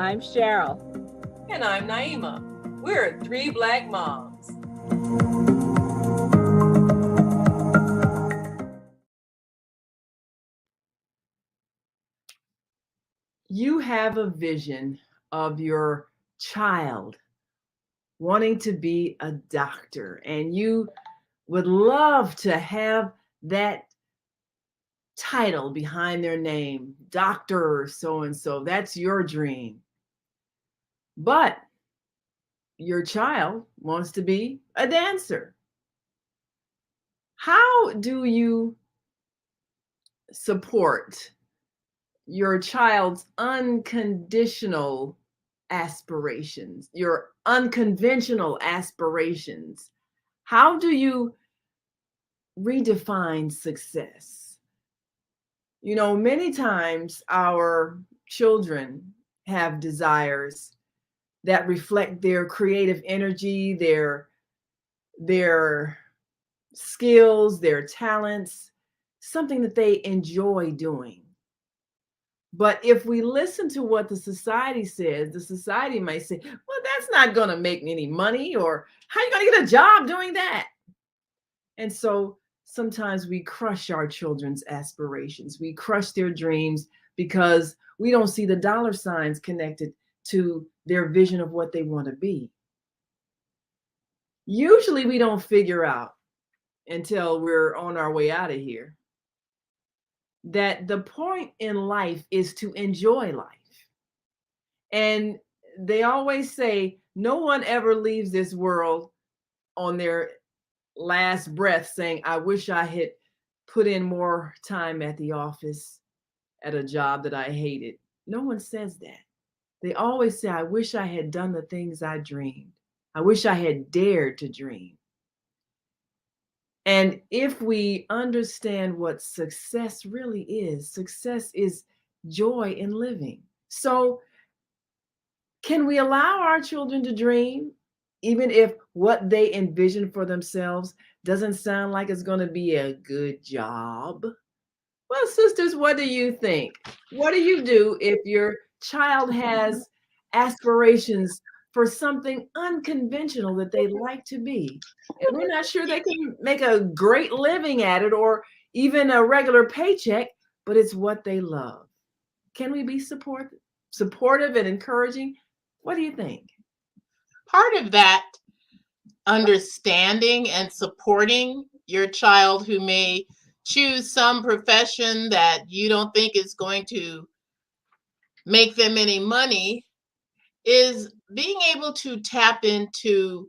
I'm Cheryl. And I'm Naima. We're three Black moms. You have a vision of your child wanting to be a doctor, and you would love to have that title behind their name, Doctor so and so. That's your dream. But your child wants to be a dancer. How do you support your child's unconditional aspirations, your unconventional aspirations? How do you redefine success? You know, many times our children have desires that reflect their creative energy, their skills, their talents, something that they enjoy doing. But if we listen to what the society says, the society might say, well, that's not going to make any money, or how are you going to get a job doing that? And so sometimes we crush our children's aspirations. We crush their dreams because we don't see the dollar signs connected to their vision of what they want to be. Usually we don't figure out until we're on our way out of here that the point in life is to enjoy life. And they always say no one ever leaves this world on their last breath saying, I wish I had put in more time at the office at a job that I hated. No one says that. They always say, I wish I had done the things I dreamed. I wish I had dared to dream. And if we understand what success really is, success is joy in living. So can we allow our children to dream, even if what they envision for themselves doesn't sound like it's going to be a good job? Well, sisters, what do you think? What do you do if your child has aspirations for something unconventional that they'd like to be? And we're not sure they can make a great living at it or even a regular paycheck, but it's what they love. Can we be supportive and encouraging? What do you think? Part of that understanding and supporting your child who may choose some profession that you don't think is going to make them any money is being able to tap into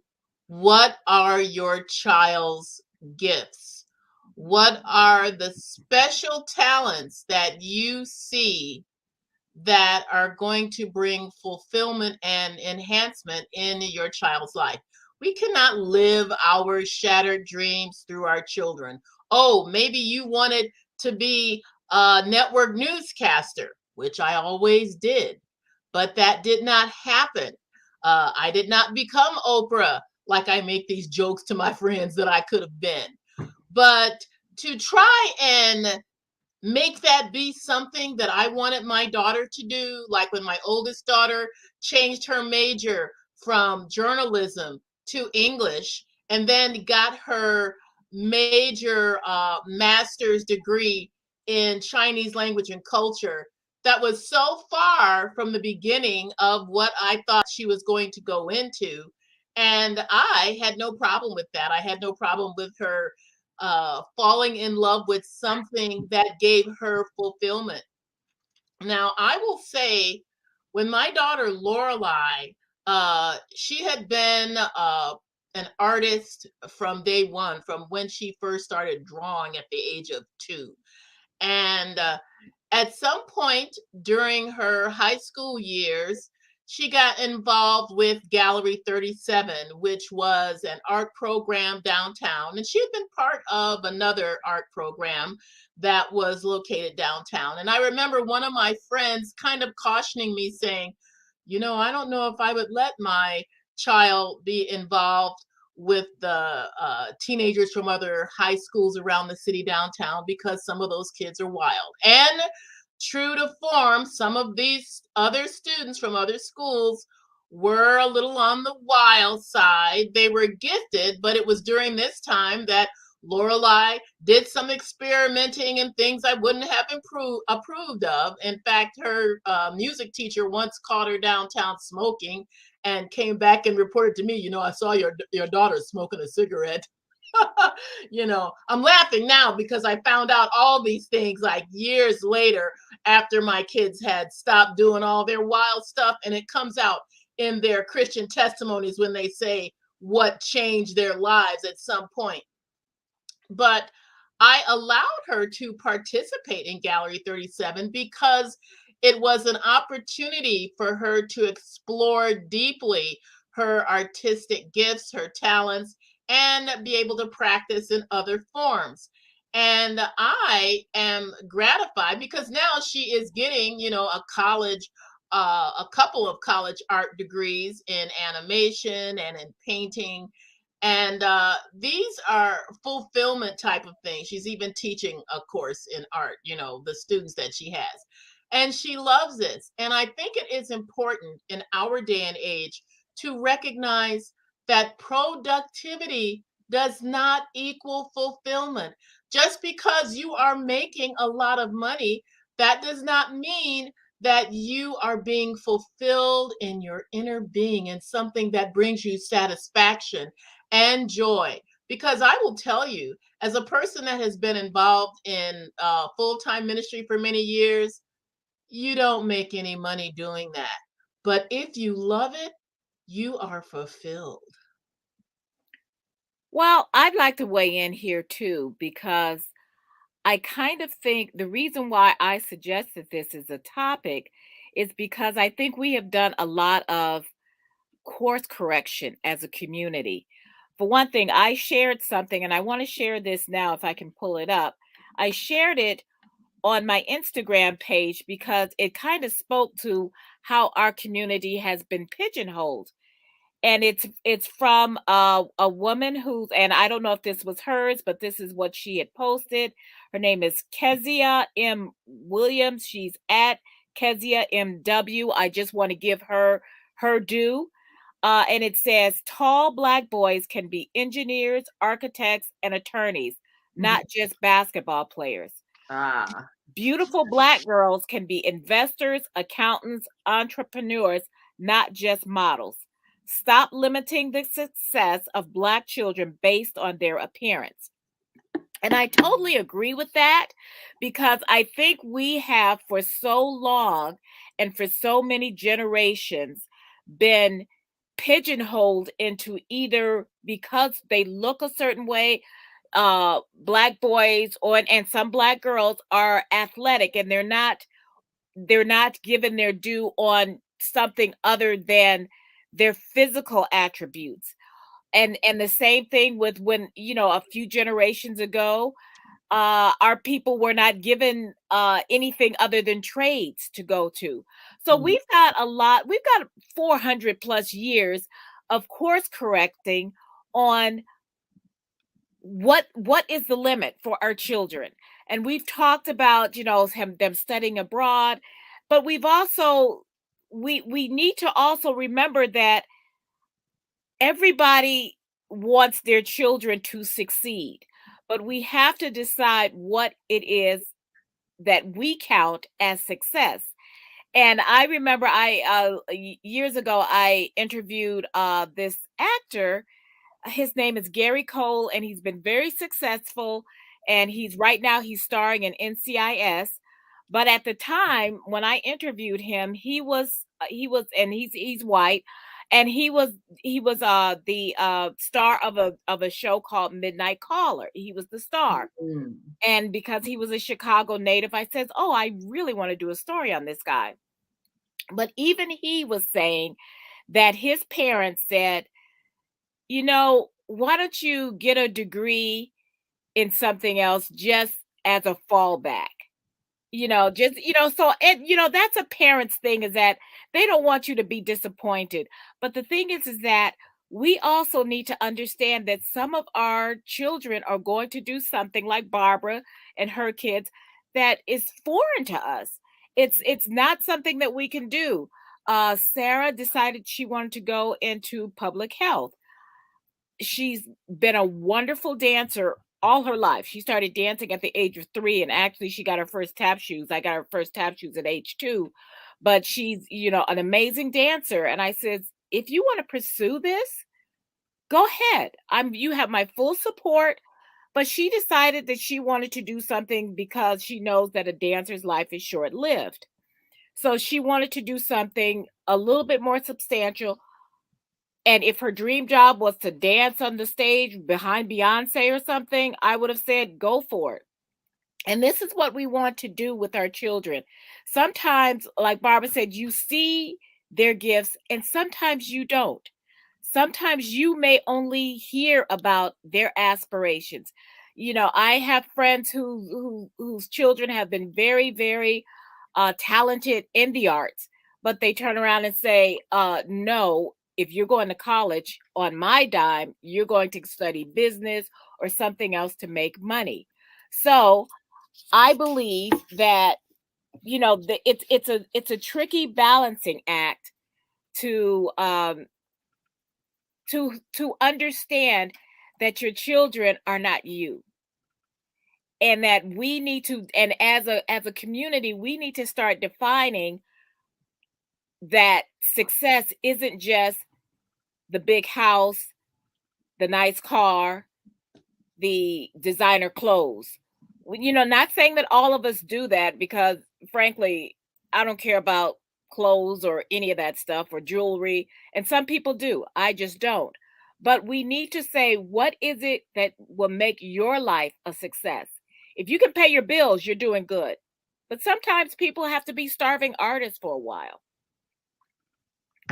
what are your child's gifts? What are the special talents that you see that are going to bring fulfillment and enhancement in your child's life? We cannot live our shattered dreams through our children. Oh, maybe you wanted to be a network newscaster, which I always did, but that did not happen. I did not become Oprah like I make these jokes to my friends that I could have been. But to try and make that be something that I wanted my daughter to do, like when my oldest daughter changed her major from journalism to English and then got her major master's degree in Chinese language and culture. That was so far from the beginning of what I thought she was going to go into. And I had no problem with that. I had no problem with her falling in love with something that gave her fulfillment. Now, I will say, when my daughter Lorelai, she had been an artist from day one, from when she first started drawing at the age of 2. And at some point during her high school years, she got involved with Gallery 37, which was an art program downtown. And she had been part of another art program that was located downtown. And I remember one of my friends kind of cautioning me, saying, I don't know if I would let my child be involved with the teenagers from other high schools around the city downtown, because some of those kids are wild. And true to form, some of these other students from other schools were a little on the wild side. They were gifted, but it was during this time that Lorelai did some experimenting and things I wouldn't have approved of. In fact, her music teacher once caught her downtown smoking and came back and reported to me, I saw your daughter smoking a cigarette. I'm laughing now because I found out all these things like years later after my kids had stopped doing all their wild stuff, and it comes out in their Christian testimonies when they say what changed their lives at some point. But I allowed her to participate in Gallery 37 because it was an opportunity for her to explore deeply her artistic gifts, her talents, and be able to practice in other forms. And I am gratified because now she is getting, a couple of college art degrees in animation and in painting, and these are fulfillment type of things. She's even teaching a course in art, the students that she has. And she loves this. And I think it is important in our day and age to recognize that productivity does not equal fulfillment. Just because you are making a lot of money, that does not mean that you are being fulfilled in your inner being and something that brings you satisfaction and joy. Because I will tell you, as a person that has been involved in full-time ministry for many years, you don't make any money doing that. But if you love it, you are fulfilled. Well, I'd like to weigh in here too, because I kind of think the reason why I suggested this as a topic is because I think we have done a lot of course correction as a community. For one thing, I shared something, and I want to share this now if I can pull it up. I shared it on my Instagram page because it kind of spoke to how our community has been pigeonholed. And it's from a woman who's, and I don't know if this was hers, but this is what she had posted. Her name is Kezia M. Williams. She's at Kezia MW. I just want to give her due. And it says, tall Black boys can be engineers, architects, and attorneys, not just basketball players. Beautiful Black girls can be investors, accountants, entrepreneurs, not just models. Stop limiting the success of Black children based on their appearance. And I totally agree with that, because I think we have for so long and for so many generations been pigeonholed into either because they look a certain way, Black boys and some Black girls are athletic, and they're not given their due on something other than their physical attributes. And the same thing with when, a few generations ago, our people were not given anything other than trades to go to. So we've got 400 plus years of course correcting on what is the limit for our children. And we've talked about, them studying abroad, but we've also we need to also remember that everybody wants their children to succeed, but we have to decide what it is that we count as success. And I remember years ago I interviewed this actor. His name is Gary Cole, and he's been very successful. And right now he's starring in NCIS. But at the time when I interviewed him, and he's white, and he was the star of a show called Midnight Caller. He was the star. And because he was a Chicago native, I said, "Oh, I really want to do a story on this guy." But even he was saying that his parents said, why don't you get a degree in something else just as a fallback? So, and, that's a parent's thing, is that they don't want you to be disappointed. But the thing is that we also need to understand that some of our children are going to do something like Barbara and her kids that is foreign to us. It's not something that we can do. Sarah decided she wanted to go into public health. She's been a wonderful dancer all her life. She started dancing at the age of 3, and actually she got her first tap shoes. I got her first tap shoes at age 2. But she's, an amazing dancer. And I said, if you want to pursue this, go ahead. You have my full support. But she decided that she wanted to do something because she knows that a dancer's life is short-lived. So she wanted to do something a little bit more substantial. And if her dream job was to dance on the stage behind Beyonce or something, I would have said, go for it. And this is what we want to do with our children. Sometimes, like Barbara said, you see their gifts and sometimes you don't. Sometimes you may only hear about their aspirations. I have friends whose children have been very, very talented in the arts, but they turn around and say, no, if you're going to college on my dime, you're going to study business or something else to make money. So I believe that it's a tricky balancing act to to understand that your children are not you, and that we need to, and as a community, we need to start defining that success isn't just the big house, the nice car, the designer clothes. Not saying that all of us do that, because frankly, I don't care about clothes or any of that stuff or jewelry. And some people do. I just don't. But we need to say, what is it that will make your life a success? If you can pay your bills, you're doing good. But sometimes people have to be starving artists for a while.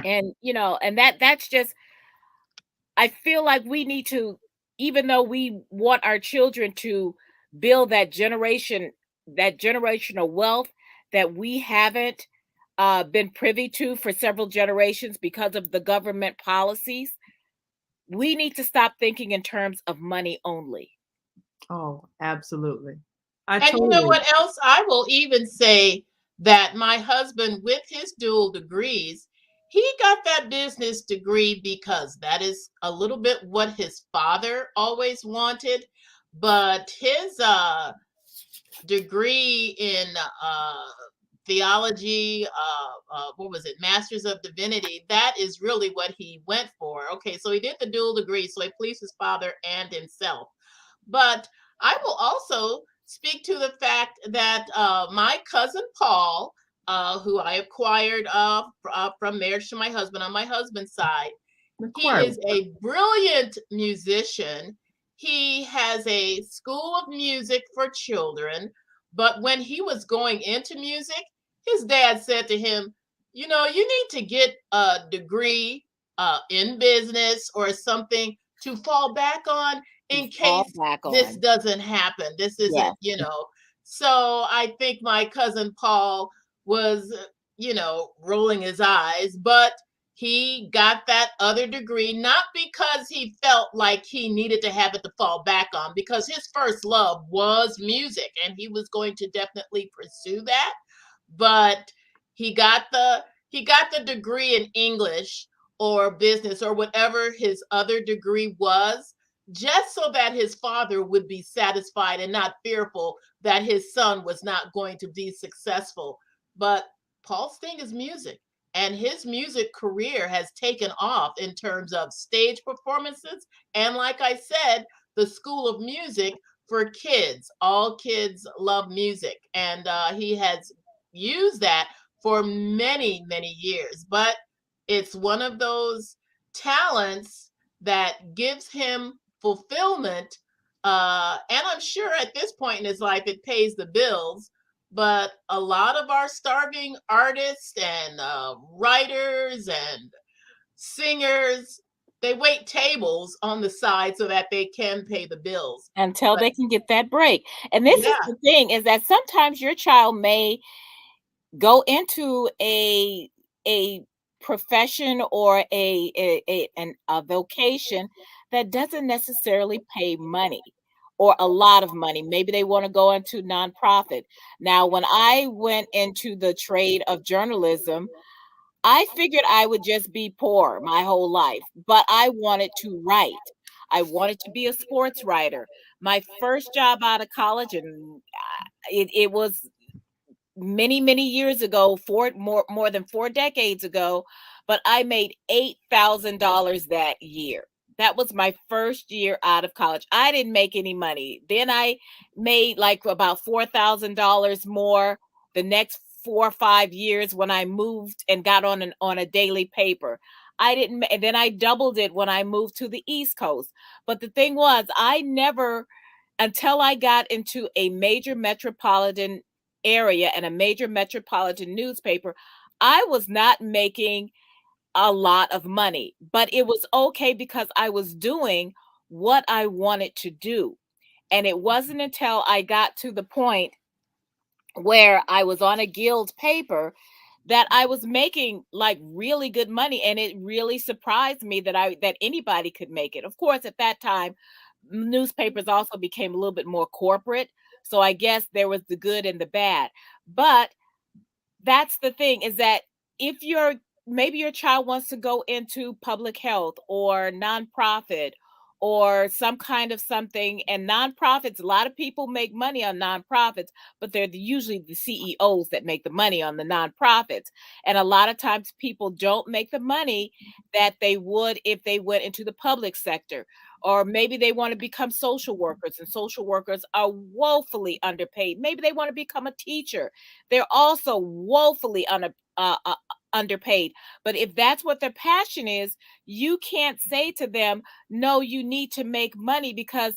And, and that's just, I feel like we need to, even though we want our children to build that generational wealth that we haven't been privy to for several generations because of the government policies, we need to stop thinking in terms of money only. Oh, absolutely. I And you know totally. what else? I will even say that my husband, with his dual degrees, he got that business degree because that is a little bit what his father always wanted. But his degree in theology, what was it, Masters of Divinity, that is really what he went for. Okay, so he did the dual degree, so he pleased his father and himself. But I will also speak to the fact that my cousin Paul, who I acquired from marriage to my husband on my husband's side, he Acquired. is a brilliant musician. He has a school of music for children. But when he was going into music, his dad said to him, you need to get a degree in business or something to fall back on To in fall case back this on. doesn't happen. This Yes. isn't. So I think my cousin Paul was, rolling his eyes, but he got that other degree not because he felt like he needed to have it to fall back on, because his first love was music and he was going to definitely pursue that. But he got the degree in English or business or whatever his other degree was, just so that his father would be satisfied and not fearful that his son was not going to be successful. But Paul's thing is music, and his music career has taken off in terms of stage performances. And like I said, the School of Music for kids. All kids love music, and he has used that for many, many years. But it's one of those talents that gives him fulfillment. And I'm sure at this point in his life, it pays the bills. But a lot of our starving artists and writers and singers, they wait tables on the side so that they can pay the bills. Until But they can get that break. And this is yeah, the thing, is that sometimes your child may go into a profession or a vocation that doesn't necessarily pay money, or a lot of money. Maybe they want to go into nonprofit. Now, when I went into the trade of journalism, I figured I would just be poor my whole life, but I wanted to write. I wanted to be a sports writer. My first job out of college, and it was many years ago, more than 4 decades ago, but I made $8,000 that year. That was my first year out of college. I didn't make any money. Then I made like about $4,000 more the next 4 or 5 years when I moved and got on a daily paper. I didn't, and then I doubled it when I moved to the East Coast. But the thing was, I never, until I got into a major metropolitan area and a major metropolitan newspaper, I was not making a lot of money, but it was okay because I was doing what I wanted to do. And it wasn't until I got to the point where I was on a guild paper that I was making like really good money, and it really surprised me that anybody could make it. Of course, at that time, newspapers also became a little bit more corporate, so I guess there was the good and the bad. But that's the thing, is that if you're, maybe your child wants to go into public health or nonprofit or some kind of something, and nonprofits, a lot of people make money on nonprofits, but they're usually the CEOs that make the money on the nonprofits. And a lot of times people don't make the money that they would if they went into the public sector. Or maybe they want to become social workers, and social workers are woefully underpaid. Maybe they want to become a teacher. They're also woefully underpaid. But if that's what their passion is, you can't say to them, no, you need to make money, because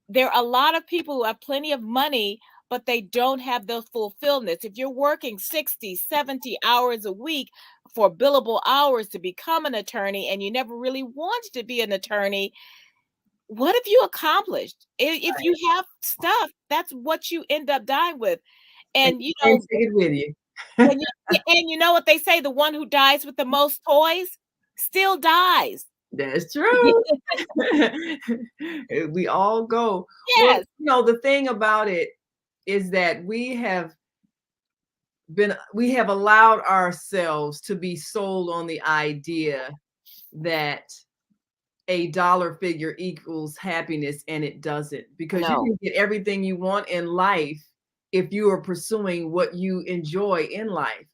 there are a lot of people who have plenty of money, but they don't have the fulfillment. If you're working 60, 70 hours a week for billable hours to become an attorney, and you never really wanted to be an attorney, what have you accomplished? If you have stuff, that's what you end up dying with. And And you can't take it with you. and you know what they say, the one who dies with the most toys still dies. That's true. We all go. Well, Yes. the thing about it is that we have allowed ourselves to be sold on the idea that a dollar figure equals happiness, and it doesn't, because you No. can get everything you want in life if you are pursuing what you enjoy in life.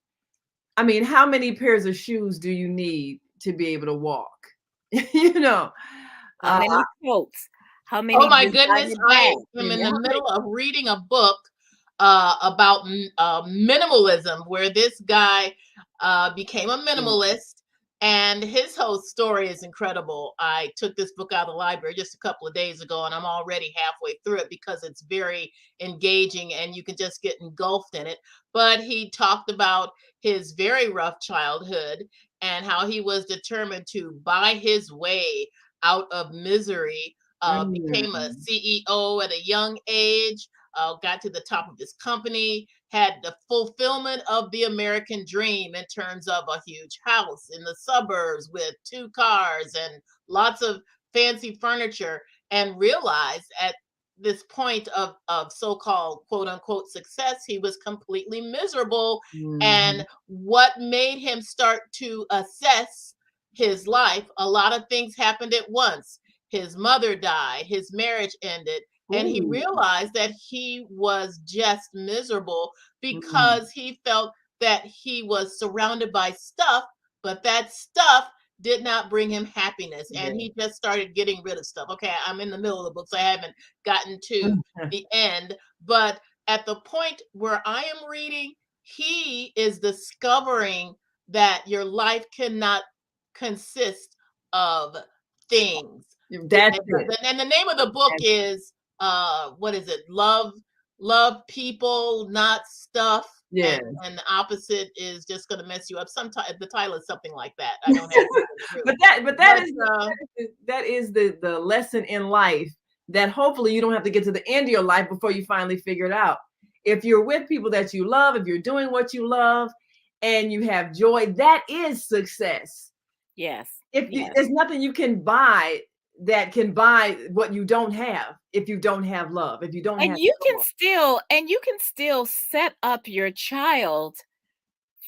I mean, how many pairs of shoes do you need to be able to walk? How Uh, many coats? How Oh many my goodness, designer I bags? am in how the many- middle of reading a book about minimalism, where this guy became a minimalist, and his whole story is incredible. I took this book out of the library just a couple of days ago, and I'm already halfway through it because it's very engaging and you can just get engulfed in it. But he talked about his very rough childhood and how he was determined to buy his way out of misery, became a Mm, CEO at a young age, got to the top of his company, had the fulfillment of the American dream in terms of a huge house in the suburbs with 2 cars and lots of fancy furniture, and realized at this point of so-called quote unquote success, he was completely miserable. mhm. And what made him start to assess his life, a lot of things happened at once. His mother died, his marriage ended, and he Ooh, realized that he was just miserable mm, because he felt that he was surrounded by stuff, but that stuff did not bring him happiness. And yeah. he just started getting rid of stuff. Okay, I'm in the middle of the book, so I haven't gotten to the end. But at the point where I am reading, he is discovering that your life cannot consist of things. That's it. And the name of the book That's, is what is it? Love people, not stuff. yeah. And the opposite is just going to mess you up. The title is something like that. I don't have it through. But But that is the lesson in life, that hopefully you don't have to get to the end of your life before you finally figure it out. If you're with people that you love, if you're doing what you love and you have joy, that is success. Yes. If Yes. there's nothing you can buy that can buy what you don't have. if you don't have love, if you don't And have you can joy. still set up your child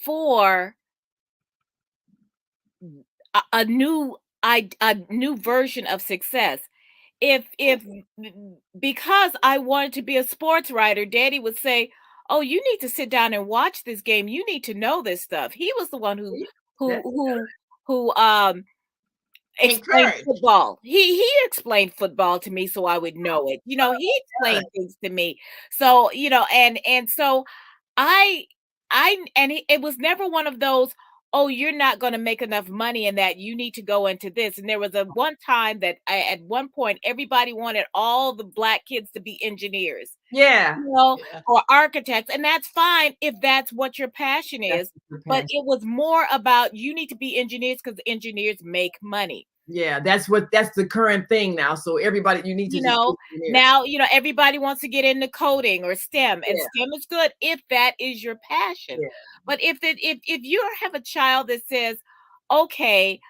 for a new a new version of success. If because I wanted to be a sports writer, Daddy would say, "Oh, you need to sit down and watch this game. You need to know this stuff." He was the one See? who That's who who explained Encourage. football. He explained football to me so I would know it. He good. explained things to me. So, and so I it was never one of those, "Oh, you're not going to make enough money and that you need to go into this." And there was a one time that at one point everybody wanted all the black kids to be engineers, Yeah. you know, Yeah. or architects, and that's fine if that's what your passion That's is, your but passion. it was more about you need to be engineers because engineers make money. Yeah, that's the current thing now. So everybody, you need to You just be know, an engineer. now, everybody wants to get into coding or STEM, and Yeah, STEM is good if that is your passion. yeah, But if you have a child that says, "Okay,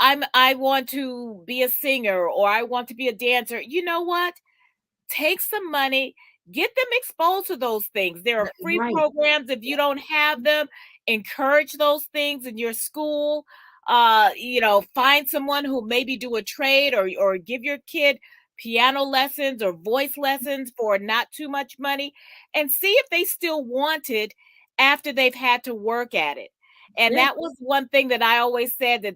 I want to be a singer or I want to be a dancer," you know what? Take some money, get them exposed to those things. There are free right. programs. If you don't have them, encourage those things in your school. Find someone who maybe do a trade or give your kid piano lessons or voice lessons for not too much money and see if they still want it after they've had to work at it. And Yeah, that was one thing that I always said we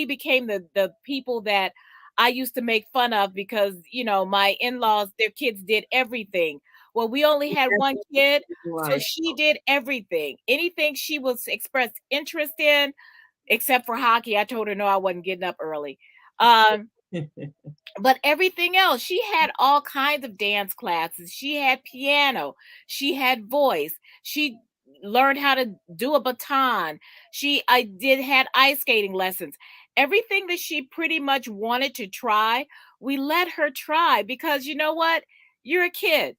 became the people that I used to make fun of because, my in-laws, their kids did everything. Well, we only had that's one kid, so right. she did everything. Anything she was expressed interest in, except for hockey. I told her no, I wasn't getting up early. Um, but everything else, she had all kinds of dance classes. She had piano, she had voice, she learned how to do a baton. I did had ice skating lessons. Everything that she pretty much wanted to try, we let her try because you know what? You're a kid.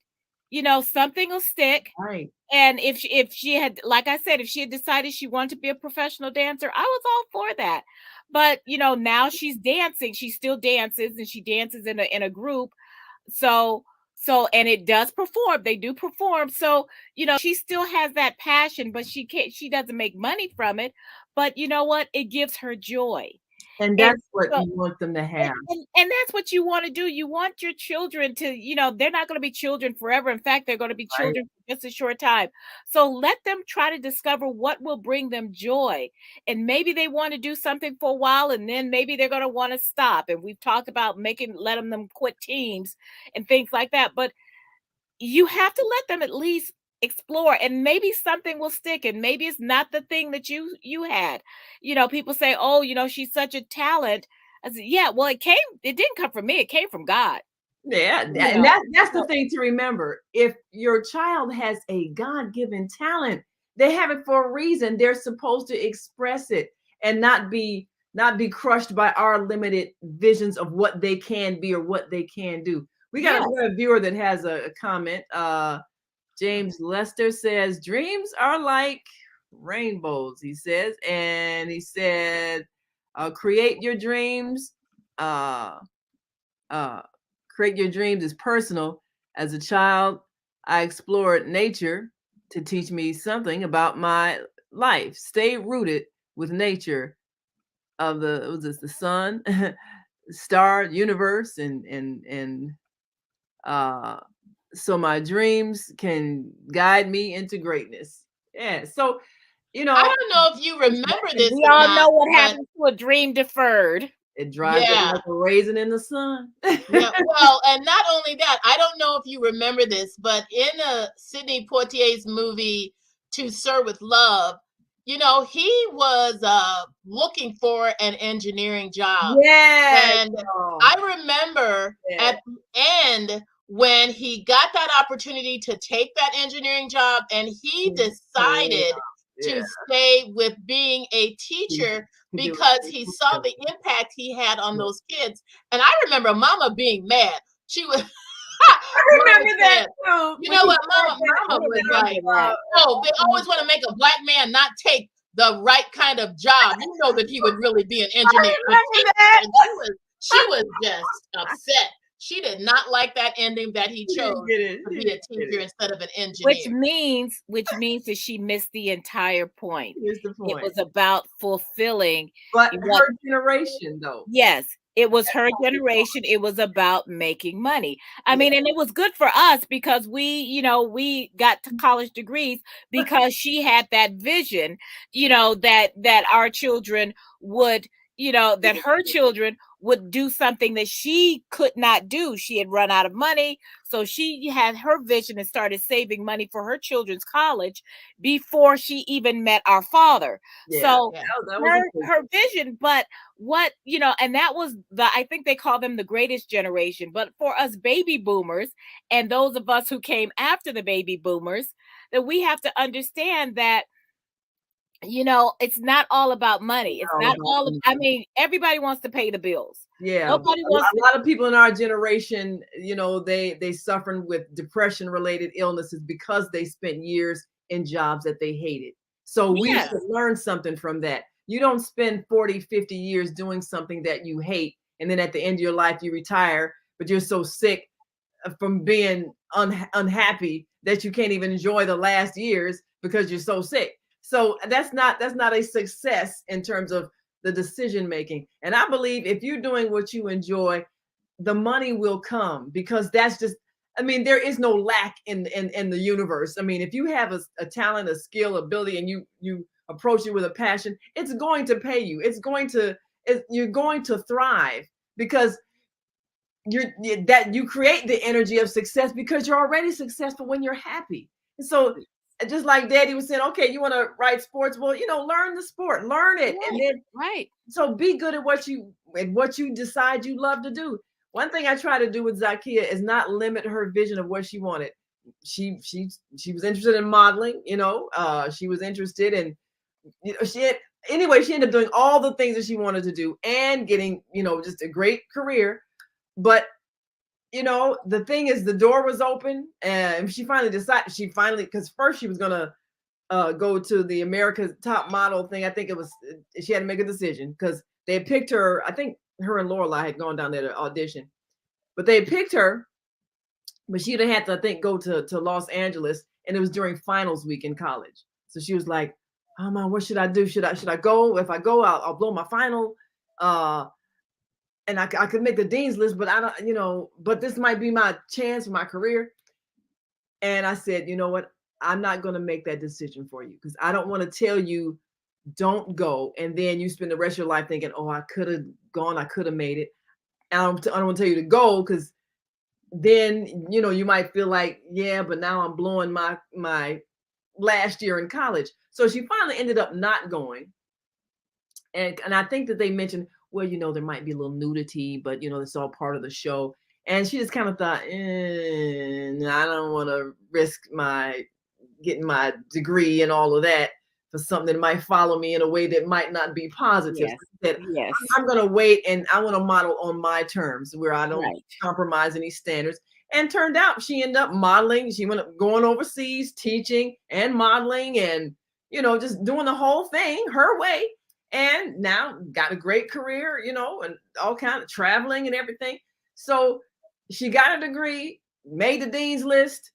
Something will stick. Right. And if she had, like I said, if she had decided she wanted to be a professional dancer, I was all for that. But now she's dancing. She still dances, and she dances in a group. So and it does perform. They do perform. So she still has that passion, but she can't. She doesn't make money from it. But you know what? It gives her joy. And And that's what so you want them to and, have. and, and that's what you want to do. You want your children to, they're not going to be children forever. In fact, they're going to be Right. children for just a short time. So let them try to discover what will bring them joy. And maybe they want to do something for a while and then maybe they're going to want to stop. And we've talked about letting them quit teams and things like that. But you have to let them at least explore and maybe something will stick and maybe it's not the thing that you had. People say, "Oh, she's such a talent." I said, "Yeah, well, it didn't come from me, it came from God." Yeah, you and know that's the so thing to remember. If your child has a God-given talent, they have it for a reason. They're supposed to express it and not be crushed by our limited visions of what they can be or what they can do. yes. We got a viewer that has a comment. James Lester says, dreams are like rainbows, he says. And he said, create your dreams. Uh, uh, create your dreams is personal. As a child, I explored nature to teach me something about my life. Stay rooted with nature of the sun, star, universe, and uh so my dreams can guide me into greatness. Yeah. So, you I know, don't know if you remember And this we or all not, know what but happens to a dream deferred. it drives it yeah, like a raisin in the sun. yeah. Well, and not only that, I don't know if you remember this, but in Sidney Poitier's movie To Sir with Love, he was looking for an engineering job. Yes. And Oh, I remember yeah. at the end when he got that opportunity to take that engineering job and he decided Yeah. to stay with being a To teacher do because he saw it. the impact he had on those kids. And I remember Mama being mad. She was I Mama remember that said, too. you When know he what, said that, I Mama was remember like, that. oh, they always want to make a black man not take the right kind of job. You know that he would really be an I engineer, a remember teacher. that. And she was just upset. She did not like that ending that he She didn't chose get it. to She be a didn't get teacher it. instead of an Which engineer. means that she missed the entire point. Here's the It point. was about fulfilling But what. her generation, though. Yes, it was her generation. It was about making money. I mean, and it was good for us because we got to college degrees because she had that vision, that our children would, that her children would do something that she could not do. She had run out of money. So she had her vision and started saving money for her children's college before she even met our father. Yeah, So Yeah. that was her vision, but and that was I think they call them the greatest generation, but for us baby boomers and those of us who came after the baby boomers, that we have to understand that it's not all about money. It's all not about all of, me. I mean, everybody wants to pay the bills. Yeah, but Nobody wants a lot of people in our generation, they suffering with depression related illnesses because they spent years in jobs that they hated. So we yes, should learn something from that. You don't spend 40, 50 years doing something that you hate, and then at the end of your life you retire, but you're so sick from being unhappy that you can't even enjoy the last years because you're so sick. So that's not a success in terms of the decision making. And I believe if you're doing what you enjoy, the money will come, because that's just, I mean, there is no lack in the universe. I mean, if you have a talent, a skill, ability, and you approach it with a passion, it's going to pay you. You're going to thrive, because you create the energy of success because you're already successful when you're happy. And so, just like Daddy was saying, okay, you want to write sports, well, learn the sport, learn it, and right, then right. so be good at what you decide you love to do. One thing I try to do with Zakia is not limit her vision of what she wanted. She was interested in modeling, she was interested in, she ended up doing all the things that she wanted to do and getting, just a great career. But the thing is, the door was open, and because first she was gonna go to the America's Top Model thing. I think it was, she had to make a decision because they had picked her. I think her and Lorelai had gone down there to audition, but they had picked her, but she'd have had to, I think, go to Los Angeles, and it was during finals week in college. So she was like, "Oh man, what should I do? Should I go? If I go, I'll blow my final. Uh, and I could make the dean's list, but I don't, but this might be my chance for my career." And I said, you know what? I'm not going to make that decision for you, because I don't want to tell you don't go, and then you spend the rest of your life thinking, oh, I could have gone, I could have made it. And I don't want to tell you to go, because then you might feel like, yeah, but now I'm blowing my last year in college. So she finally ended up not going, and I think that they mentioned, well, there might be a little nudity, but it's all part of the show. And she just kind of thought, I don't want to risk my getting my degree and all of that for something that might follow me in a way that might not be positive. So Yes, she said, yes, I'm going to wait, and I want to model on my terms where I don't right. compromise any standards. And turned out she ended up modeling. She went up going overseas, teaching and modeling, and just doing the whole thing her way. And now got a great career, and all kind of traveling and everything. So she got a degree, made the dean's list,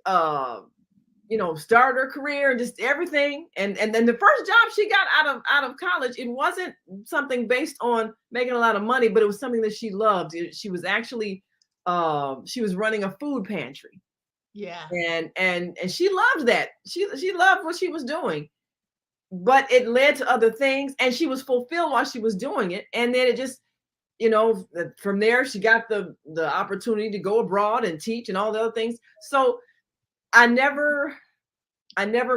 uh, started her career and just everything. And then the first job she got out of college, it wasn't something based on making a lot of money, but it was something that she loved. She was actually she was running a food pantry. Yeah. And she loved that. She loved what she was doing. But it led to other things, and she was fulfilled while she was doing it. And then it just, from there she got the opportunity to go abroad and teach and all the other things. So I never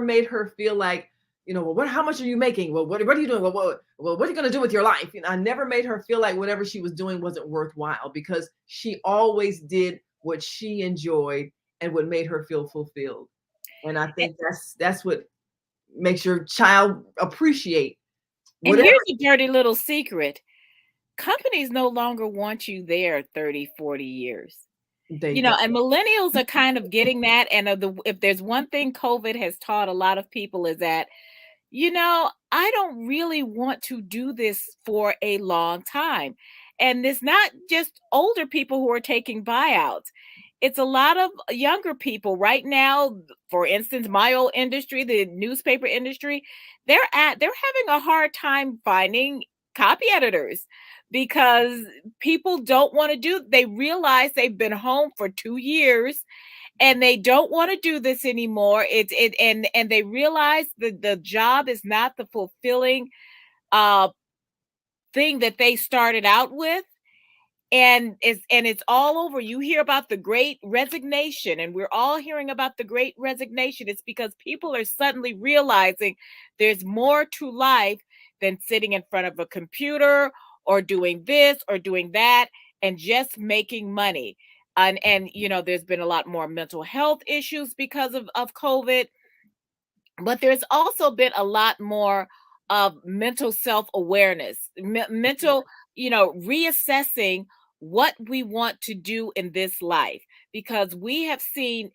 made her feel like, well, how much are you making? Well, what are you doing? Well, what are you going to do with your life? I never made her feel like whatever she was doing wasn't worthwhile, because she always did what she enjoyed and what made her feel fulfilled. And I think that's what makes your child appreciate And whatever here's a dirty little secret. Companies no longer want you there 30, 40 years. they don't. And millennials are kind of getting that. And if there's one thing COVID has taught a lot of people is that, I don't really want to do this for a long time. And it's not just older people who are taking buyouts. It's a lot of younger people right now. For instance, my old industry, the newspaper industry, they're having a hard time finding copy editors because people don't want to do, they realize they've been home for 2 years and they don't want to do this anymore. And they realize that the job is not the fulfilling uh thing that they started out with, and it's all over. You hear about the great resignation, and we're all hearing about the great resignation. It's because people are suddenly realizing there's more to life than sitting in front of a computer or doing this or doing that and just making money. And there's been a lot more mental health issues because of COVID, but there's also been a lot more of mental self-awareness, mental, reassessing what we want to do in this life, because we have seen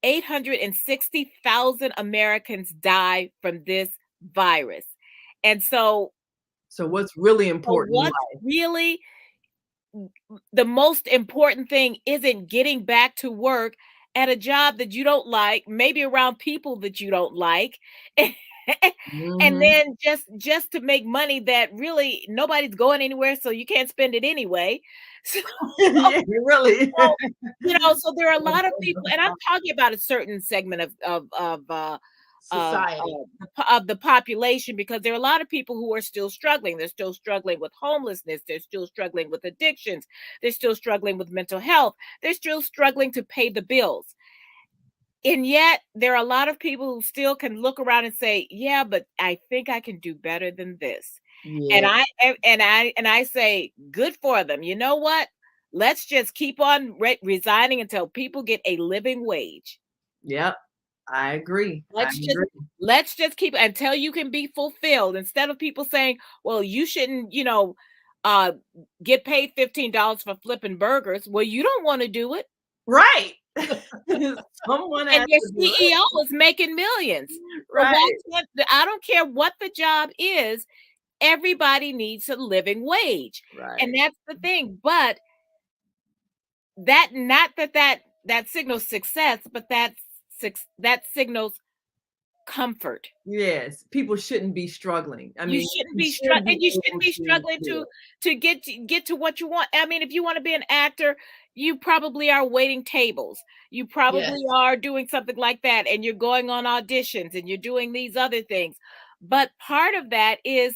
860,000 Americans die from this virus. And So what's really so important in what's life? really the most important thing isn't getting back to work at a job that you don't like, maybe around people that you don't like, and Mhm. then just to make money that really nobody's going anywhere, so you can't spend it anyway. So, Yeah, really. so there are a lot of people, and I'm talking about a certain segment Society. of the population, because there are a lot of people who are still struggling. They're still struggling with homelessness. They're still struggling with addictions. They're still struggling with mental health. They're still struggling to pay the bills. And yet there are a lot of people who still can look around and say, yeah, but I think I can do better than this. And Yeah. I say, good for them. You know what? Let's just keep on resigning until people get a living wage. Yep. I agree. I Let's just agree. let's just keep until you can be fulfilled. Instead of people saying, well, you shouldn't, uh get paid $15 for flipping burgers. Well, you don't want to do it. Right. Someone And has your to do it. CEO is making millions. So why Right. can't I don't care what the job is, everybody needs a living wage. And Right. that's the thing. But that not that that signals success, but that signals comfort. Yes. People shouldn't be struggling. I You mean, shouldn't you be should be and you shouldn't able be to struggling do to get to what you want. I mean, if you want to be an actor, you probably are waiting tables. You Yes, probably are doing something like that, and you're going on auditions and you're doing these other things. But part of that is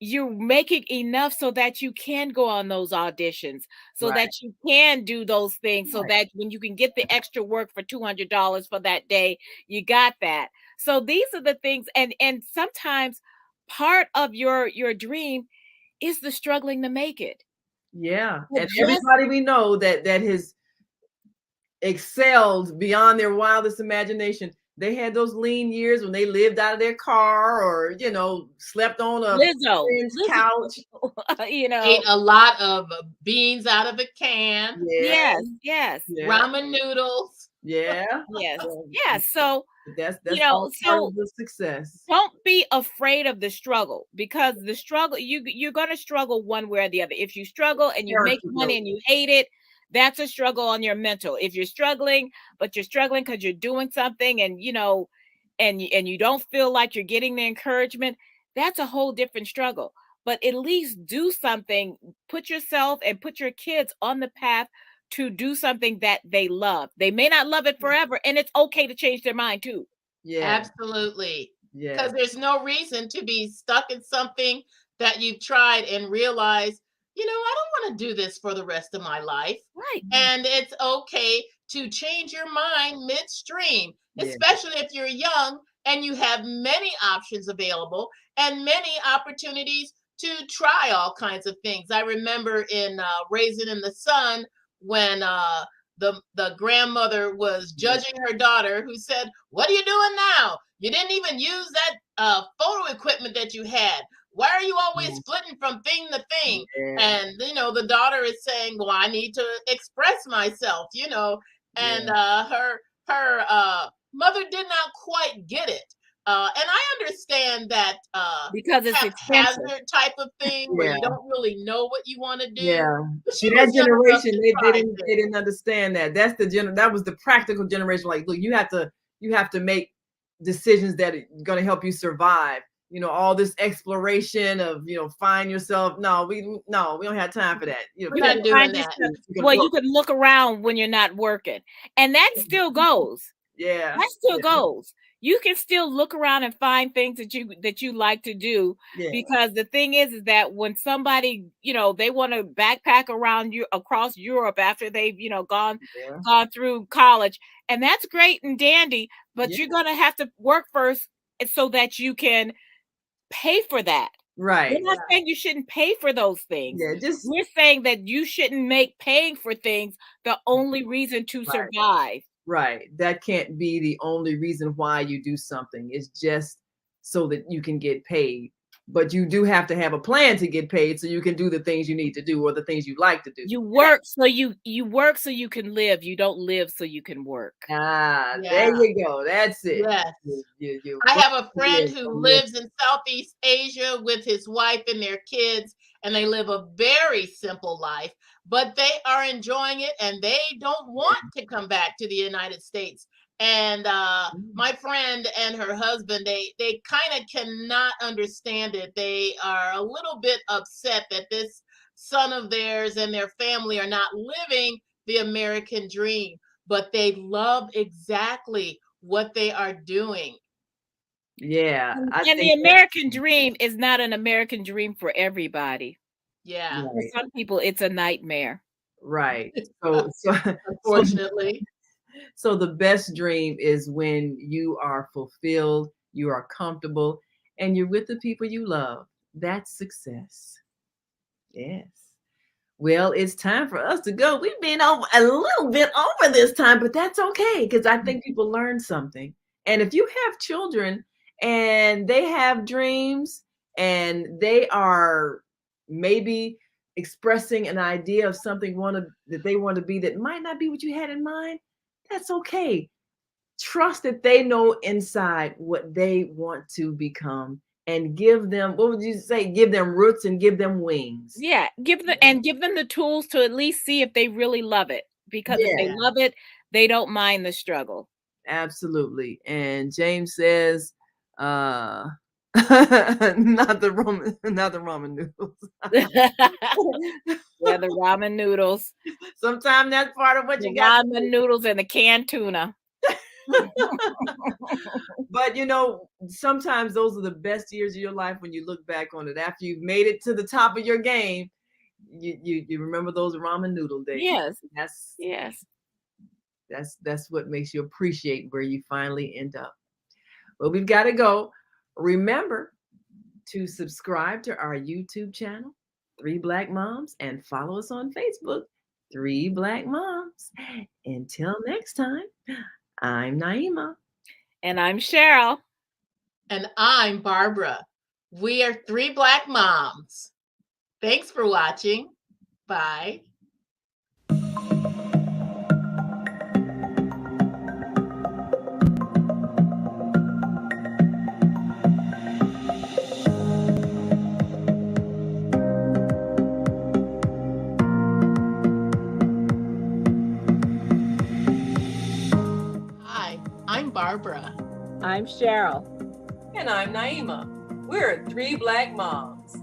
you're making enough so that you can go on those auditions, so right. that you can do those things, so Right. that when you can get the extra work for $200 for that day, you got that. So these are the things, and sometimes part of your dream is the struggling to make it. Yeah. But And just everybody we know that has excelled beyond their wildest imagination. They had those lean years when they lived out of their car or, slept on a friend's Lizzo, couch. you ate know. a lot of beans out of a can, Yeah. Yes, yes, Yeah. ramen noodles. Yeah. yes, Well, yes. So, that's all part so of the success. don't be afraid of the struggle, because the struggle, you're going to struggle one way or the other. If you struggle and you make Character money building. and you hate it, that's a struggle on your mental. If you're struggling, but you're struggling because you're doing something, and you don't feel like you're getting the encouragement, that's a whole different struggle. But at least do something, put yourself and put your kids on the path to do something that they love. They may not love it forever, and it's okay to change their mind too. Yeah. Absolutely. Because Yes. there's no reason to be stuck in something that you've tried and realize, I don't want to do this for the rest of my life. Right. And it's okay to change your mind midstream, Yeah. especially if you're young and you have many options available and many opportunities to try all kinds of things. I remember in Raising in the Sun when the grandmother was Yeah. judging her daughter, who said, "What are you doing now? You didn't even use that photo equipment that you had. Why are you always flitting from thing to thing?" Yeah. And the daughter is saying, "Well, I need to express myself," and Yeah. her mother did not quite get it. And I understand that because it's expensive. haphazard type of thing where Yeah. you don't really know what you want to do. Yeah. But See, she that was young enough generation, to they try didn't they things. didn't understand that. That was the practical generation. Like, look, you have to make decisions that are gonna help you survive. You know, all this exploration of, find yourself. No, we don't have time for that. We're You Pick can not up doing find that. yourself. you can Well, work. you can look around when you're not working, and that still goes. Yeah. That still Yeah. goes. You can still look around and find things that you like to do, Yeah. because the thing is that when somebody, they want to backpack around you across Europe after they've, Yeah. gone through college, and that's great and dandy, but Yeah. you're going to have to work first so that you can pay for that. We're Right. not saying you shouldn't pay for those things. Yeah. Just We're saying that you shouldn't make paying for things the only reason to right. survive. Right. That can't be the only reason why you do something. It's just so that you can get paid. But you do have to have a plan to get paid so you can do the things you need to do or the things you like to do. You work so you work so you can live. You don't live so you can work. Ah, there Yeah. you go. That's it. Yes. You I work have a to friend live, who don't live. lives in Southeast Asia with his wife and their kids, and they live a very simple life, but they are enjoying it and they don't want to come back to the United States. And my friend and her husband, they kind of cannot understand it. They are a little bit upset that this son of theirs and their family are not living the American dream, but they love exactly what they are doing. Yeah, I And the think that's American dream is not an American dream for everybody. Yeah, For right. some people, it's a nightmare. Right. So so unfortunately. so the best dream is when you are fulfilled, you are comfortable, and you're with the people you love. That's success. Yes. Well, it's time for us to go. We've been over a little bit over this time, but that's okay because I think people learn something. And if you have children and they have dreams and they are maybe expressing an idea of something that they want to be that might not be what you had in mind, that's okay. Trust that they know inside what they want to become and give them, what would you say? Give them roots and give them wings. Yeah, give them the tools to at least see if they really love it. Because if they Yeah. love it, they don't mind the struggle. Absolutely. And James says, not the ramen noodles. Yeah, the ramen noodles, Sometimes that's part of what the you got to ramen noodles and the canned tuna. but sometimes those are the best years of your life when you look back on it. After you've made it to the top of your game, you remember those ramen noodle days. Yes, That's yes. that's what makes you appreciate where you finally end up. Well, we've got to go. Remember to subscribe to our YouTube channel, Three Black Moms, and follow us on Facebook, Three Black Moms. Until next time, I'm Naima. And I'm Cheryl. And I'm Barbara. We are Three Black Moms. Thanks for watching. Bye. Hi, I'm Barbara. I'm Cheryl. And I'm Naima. We're Three Black Moms.